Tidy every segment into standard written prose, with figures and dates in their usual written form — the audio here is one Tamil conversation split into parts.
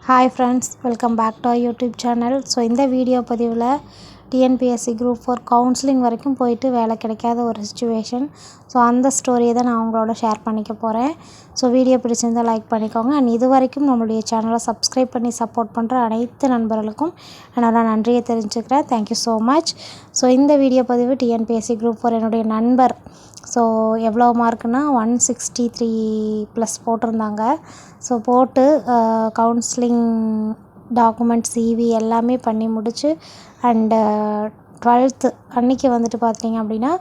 Hi friends, welcome back to our YouTube channel. So இந்த வீடியோ பதிவில் டிஎன்பிஎஸ்சி குரூப் 4 கவுன்சிலிங் வரைக்கும் போயிட்டு வேலை கிடைக்காத ஒரு சுச்சுவேஷன். ஸோ அந்த ஸ்டோரியை தான் நான் உங்களோட ஷேர் பண்ணிக்க போகிறேன். ஸோ வீடியோ பிடிச்சிருந்தால் லைக் பண்ணிக்கோங்க. அண்ட் இது வரைக்கும் நம்மளுடைய சேனலை சப்ஸ்கிரைப் பண்ணி சப்போர்ட் பண்ணுற அனைத்து நண்பர்களுக்கும் என்னோட நன்றியை தெரிஞ்சுக்கிறேன். Thank you so much. ஸோ இந்த வீடியோ பதிவு டிஎன்பிஎஸ்சி குரூப் 4 என்னுடைய நண்பர் ஸோ எவ்வளோ மார்க்குனா 163 ப்ளஸ் போட்டிருந்தாங்க. ஸோ போட்டு கவுன்சிலிங் டாக்குமெண்ட் சிவி எல்லாமே பண்ணி முடிச்சு அண்டு 12th அன்றைக்கி வந்துட்டு பார்த்தீங்க அப்படின்னா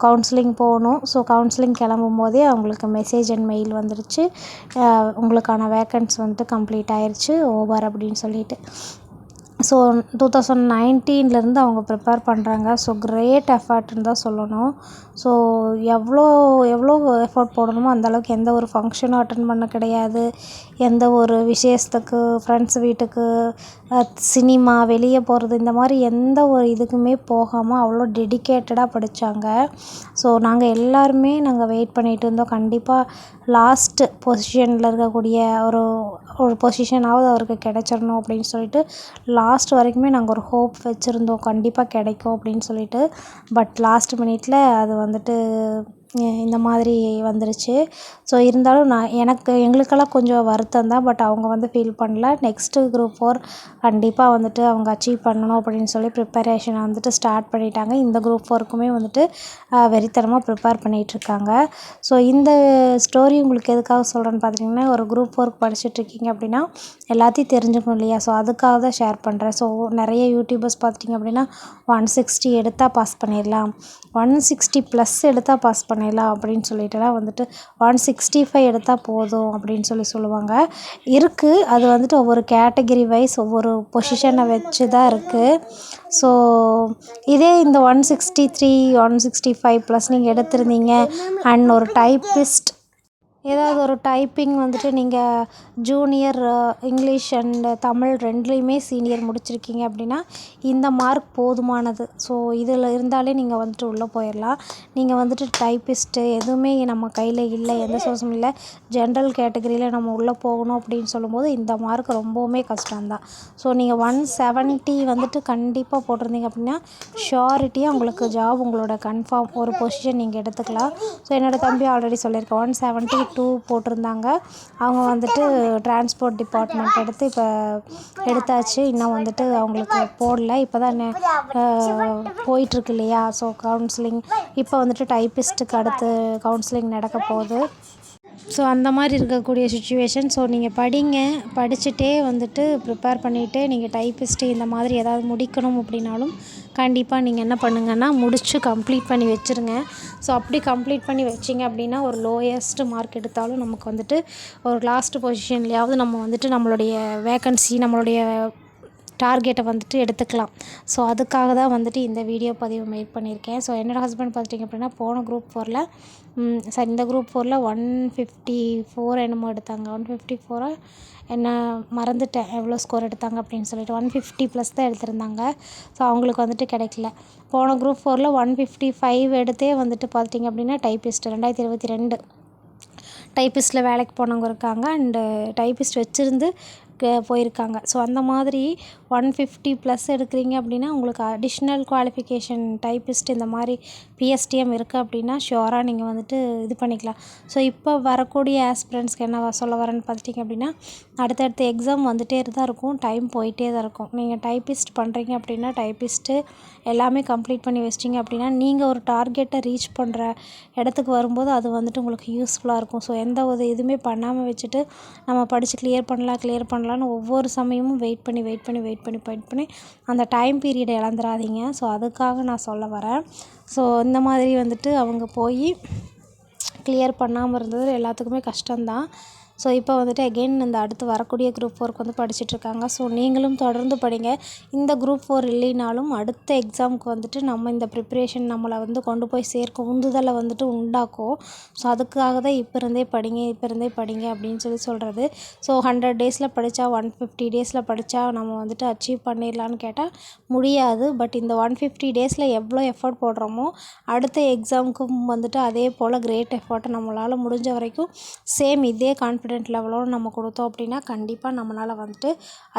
கவுன்சிலிங் போகணும். ஸோ கவுன்சிலிங் கிளம்பும் போதே அவங்களுக்கு மெசேஜ் அண்ட் மெயில் வந்துடுச்சு, உங்களுக்கான வேக்கன்ஸ் வந்துட்டு கம்ப்ளீட் ஆயிடுச்சு ஓவர் அப்படின்னு சொல்லிட்டு. ஸோ 2019 அவங்க ப்ரிப்பேர் பண்ணுறாங்க. ஸோ கிரேட் எஃபர்ட்னு தான் சொல்லணும். ஸோ எவ்வளோ எஃபோர்ட் போடணுமோ அந்தளவுக்கு எந்த ஒரு ஃபங்க்ஷனும் அட்டன் பண்ண கிடையாது, எந்த ஒரு விசேஷத்துக்கு ஃப்ரெண்ட்ஸ் வீட்டுக்கு சினிமா வெளியே போகிறது இந்த மாதிரி எந்த ஒரு இதுக்குமே போகாமல் அவ்வளோ டெடிக்கேட்டடாக படித்தாங்க. ஸோ நாங்கள் எல்லாருமே வெயிட் பண்ணிகிட்டு இருந்தோம், கண்டிப்பாக லாஸ்ட் பொசிஷனில் இருக்கக்கூடிய ஒரு பொசிஷனாவது அவருக்கு கிடச்சிடணும் அப்படின்னு சொல்லிட்டு லாஸ்ட் வரைக்குமே நாங்கள் ஒரு ஹோப் வச்சுருந்தோம், கண்டிப்பாக கிடைக்கும் அப்படின்னு சொல்லிட்டு. பட் லாஸ்ட் மினிட்ல அது வந்துட்டு இந்த மாதிரி வந்துருச்சு. ஸோ இருந்தாலும் எங்களுக்கெல்லாம் கொஞ்சம் வருத்தம் தான். பட் அவங்க ஃபீல் பண்ணல. நெக்ஸ்ட்டு குரூப் 4 கண்டிப்பாக வந்துட்டு அவங்க அச்சீவ் பண்ணணும் அப்படின்னு சொல்லி ப்ரிப்பரேஷனை வந்துட்டு ஸ்டார்ட் பண்ணிட்டாங்க. இந்த குரூப் 4க்குமே வந்துட்டு வெறித்தனமாக ப்ரிப்பேர் பண்ணிகிட்ருக்காங்க. ஸோ இந்த ஸ்டோரி உங்களுக்கு எதுக்காக சொல்கிறேன்னு பார்த்தீங்கன்னா, ஒரு குரூப் 4க்கு படிச்சுட்ருக்கீங்க அப்படின்னா எல்லாத்தையும் தெரிஞ்சுக்கணும் இல்லையா? ஸோ அதுக்காக தான் ஷேர் பண்ணுறேன். ஸோ நிறைய யூடியூபர்ஸ் பார்த்திங்க அப்படின்னா 160 எடுத்தால் பாஸ் பண்ணிடலாம், 160 ப்ளஸ் எடுத்தால் பாஸ் பண்ணிடலாம் அப்படின்னு சொல்லிட்டுலாம் வந்துட்டு 165 எடுத்தால் போதும் அப்படின்னு சொல்லுவாங்க. இருக்குது, அது வந்துட்டு ஒவ்வொரு கேட்டகிரி வைஸ் ஒவ்வொரு பொசிஷனை வச்சு தான் இருக்குது. ஸோ இதே இந்த 163 165 ப்ளஸ் நீங்கள் எடுத்திருந்தீங்க அண்ட் ஒரு டைப்பிஸ்ட் ஏதாவது ஒரு டைப்பிங் வந்துட்டு நீங்கள் ஜூனியர் இங்கிலீஷ் அண்ட் தமிழ் ரெண்டுலேயுமே சீனியர் முடிச்சிருக்கீங்க அப்படின்னா இந்த மார்க் போதுமானது. ஸோ இதில் இருந்தாலே நீங்கள் வந்துட்டு உள்ளே போயிடலாம். நீங்கள் வந்துட்டு டைப்பிஸ்ட்டு எதுவுமே நம்ம கையில் இல்லை, எந்த சோர்ஸும் இல்லை, ஜென்ரல் கேட்டகரியில் நம்ம உள்ளே போகணும் அப்படின்னு சொல்லும்போது இந்த மார்க் ரொம்பவுமே கஷ்டம்தான். ஸோ நீங்கள் 170 வந்துட்டு கண்டிப்பாக போட்டிருந்தீங்க அப்படின்னா ஷியோரிட்டியாக உங்களுக்கு ஜாப் உங்களோட கன்ஃபார்ம் ஒரு பொசிஷன் நீங்கள் எடுத்துக்கலாம். ஸோ என்னோடய தம்பி ஆல்ரெடி சொல்லியிருக்கேன், 172 போட்டிருந்தாங்க. அவங்க வந்துட்டு டிரான்ஸ்போர்ட் டிபார்ட்மெண்ட் எடுத்து இப்போ எடுத்தாச்சு. இன்னும் வந்துட்டு அவங்களுக்கு போடல, இப்போ தான் போயிட்டுருக்கு இல்லையா? ஸோ கவுன்சிலிங் இப்போ வந்துட்டு டைப்பிஸ்ட்டுக்கு அடுத்து கவுன்சிலிங் நடக்க போகுது. ஸோ அந்த மாதிரி இருக்கக்கூடிய சுச்சுவேஷன். ஸோ நீங்கள் படிச்சுட்டே வந்துட்டு ப்ரிப்பேர் பண்ணிவிட்டு நீங்கள் டைப்பிஸ்ட்டு இந்த மாதிரி ஏதாவது முடிக்கணும் அப்படின்னாலும் கண்டிப்பாக நீங்கள் என்ன பண்ணுங்கன்னா முடித்து கம்ப்ளீட் பண்ணி வச்சுருங்க. ஸோ அப்படி கம்ப்ளீட் பண்ணி வச்சிங்க அப்படின்னா ஒரு லோயஸ்ட் மார்க் எடுத்தாலும் நமக்கு வந்துட்டு ஒரு லாஸ்ட் பொசிஷன்லையாவது நம்ம வந்துட்டு நம்மளுடைய வேக்கன்சி நம்மளுடைய டார்கெட்டை வந்துட்டு எடுத்துக்கலாம். ஸோ அதுக்காக தான் வந்துட்டு இந்த வீடியோ பதிவு மேக் பண்ணியிருக்கேன். ஸோ என்னோடய ஹஸ்பண்ட் பார்த்துட்டிங்க அப்படின்னா போன குரூப் 4ல் இந்த குரூப் 4ல் 154 என்னமோ எடுத்தாங்க. 154 என்ன மறந்துட்டேன் எவ்வளோ ஸ்கோர் எடுத்தாங்க அப்படின்னு சொல்லிட்டு 150 ப்ளஸ் தான் எடுத்திருந்தாங்க. ஸோ அவங்களுக்கு வந்துட்டு கிடைக்கல. போன குரூப் 4ல் 155 எடுத்தே வந்துட்டு பார்த்திங்க அப்படின்னா டைப்பிஸ்ட் 2022 டைப்பிஸ்ட்டில் வேலைக்கு போனவங்க இருக்காங்க அண்டு டைப்பிஸ்ட் வச்சுருந்து போயிருக்காங்க. ஸோ அந்த மாதிரி 150 ப்ளஸ் எடுக்கிறீங்க அப்படின்னா உங்களுக்கு அடிஷ்னல் குவாலிஃபிகேஷன் டைப்பிஸ்ட் இந்த மாதிரி பிஎஸ்டிஎம் இருக்குது அப்படின்னா ஷியோராக நீங்கள் வந்துட்டு இது பண்ணிக்கலாம். ஸோ இப்போ வரக்கூடிய ஆஸ்பிரண்ட்ஸ்க்கு என்ன சொல்ல வரேன்னு பார்த்துட்டிங்க அப்படின்னா அடுத்தடுத்த எக்ஸாம் வந்துகிட்டே தான் இருக்கும், டைம் போயிட்டே தான் இருக்கும். நீங்கள் டைப்பிஸ்ட் பண்ணுறீங்க அப்படின்னா டைப்பிஸ்ட்டு எல்லாமே கம்ப்ளீட் பண்ணி வச்சிட்டிங்க அப்படின்னா நீங்கள் ஒரு டார்கெட்டை ரீச் பண்ணுற இடத்துக்கு வரும்போது அது வந்துட்டு உங்களுக்கு யூஸ்ஃபுல்லாக இருக்கும். ஸோ எந்த ஒரு இதுவுமே பண்ணாமல் வச்சுட்டு நம்ம படித்து கிளியர் பண்ணலான்னு ஒவ்வொரு சமயமும் வெயிட் பண்ணி அந்த டைம் பீரியடை இழந்துடாதீங்க. ஸோ அதுக்காக நான் சொல்ல வரேன். ஸோ இந்த மாதிரி வந்துட்டு அவங்க போய் கிளியர் பண்ணாமல் இருந்தது எல்லாத்துக்குமே கஷ்டம்தான். ஸோ இப்போ வந்துட்டு அகெயின் இந்த அடுத்து வரக்கூடிய குரூப் 4க்கு படிச்சுட்ருக்காங்க. ஸோ நீங்களும் தொடர்ந்து படிங்க. இந்த குரூப் 4 இல்லைனாலும் அடுத்த எக்ஸாமுக்கு வந்துட்டு நம்ம இந்த ப்ரிப்ரேஷன் நம்மளை கொண்டு போய் சேர்க்கும், உந்துதலை வந்துட்டு உண்டாக்கும். ஸோ அதுக்காக தான் இப்போ இருந்தே படிங்க அப்படின்னு சொல்கிறது. ஸோ 100 டேஸில் படித்தா 150 டேஸில் படித்தா நம்ம வந்துட்டு அச்சீவ் பண்ணிடலான்னு கேட்டால் முடியாது. பட் இந்த 150 டேஸில் எவ்வளோ எஃபர்ட் போடுறோமோ அடுத்த எக்ஸாமுக்கும் வந்துட்டு அதே போல் கிரேட் எஃபர்ட்டை நம்மளால் முடிஞ்ச வரைக்கும் சேம் இதே கான்ஃபிடென்ஸ் கான்ஃபிடென்ட் லெவலோடு நம்ம கொடுத்தோம் அப்படின்னா கண்டிப்பாக நம்மளால் வந்துட்டு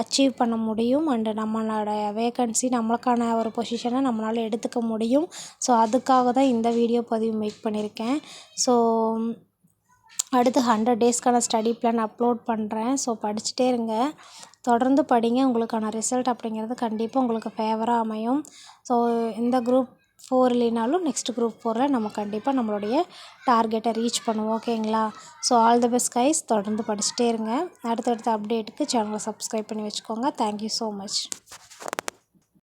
அச்சீவ் பண்ண முடியும். அண்டு நம்மளோட வேகன்சி நம்மளுக்கான ஒரு பொசிஷனை நம்மளால் எடுத்துக்க முடியும். ஸோ அதுக்காக தான் இந்த வீடியோ பதிவு மேக் பண்ணியிருக்கேன். ஸோ அடுத்து 100 டேஸ்க்கான ஸ்டடி பிளான் அப்லோட் பண்ணுறேன். ஸோ படிச்சுட்டே இருங்க, தொடர்ந்து படிங்க. உங்களுக்கான ரிசல்ட் அப்படிங்கிறது கண்டிப்பாக உங்களுக்கு ஃபேவராக அமையும். ஸோ இந்த குரூப் 4 இல்லைனாலும் நெக்ஸ்ட் குரூப் 4ல் நம்ம கண்டிப்பாக நம்மளுடைய டார்கெட்டை ரீச் பண்ணுவோம். ஓகேங்களா? So all the best guys. தொடர்ந்து படிச்சுட்டே இருங்க. அடுத்தடுத்த அப்டேட்டுக்கு சேனலை சப்ஸ்கிரைப் பண்ணி வச்சுக்கோங்க. Thank you so much.